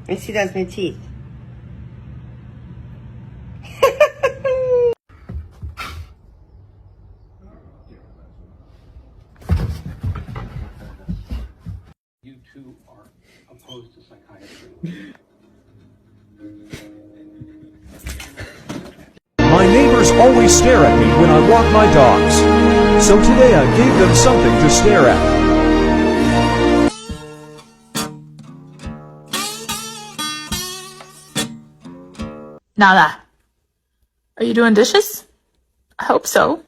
And she does my teeth. You two are opposed to psychiatry. My neighbors always stare at me when I walk my dogs. So today I gave them something to stare at. Nala, are you doing dishes? I hope so.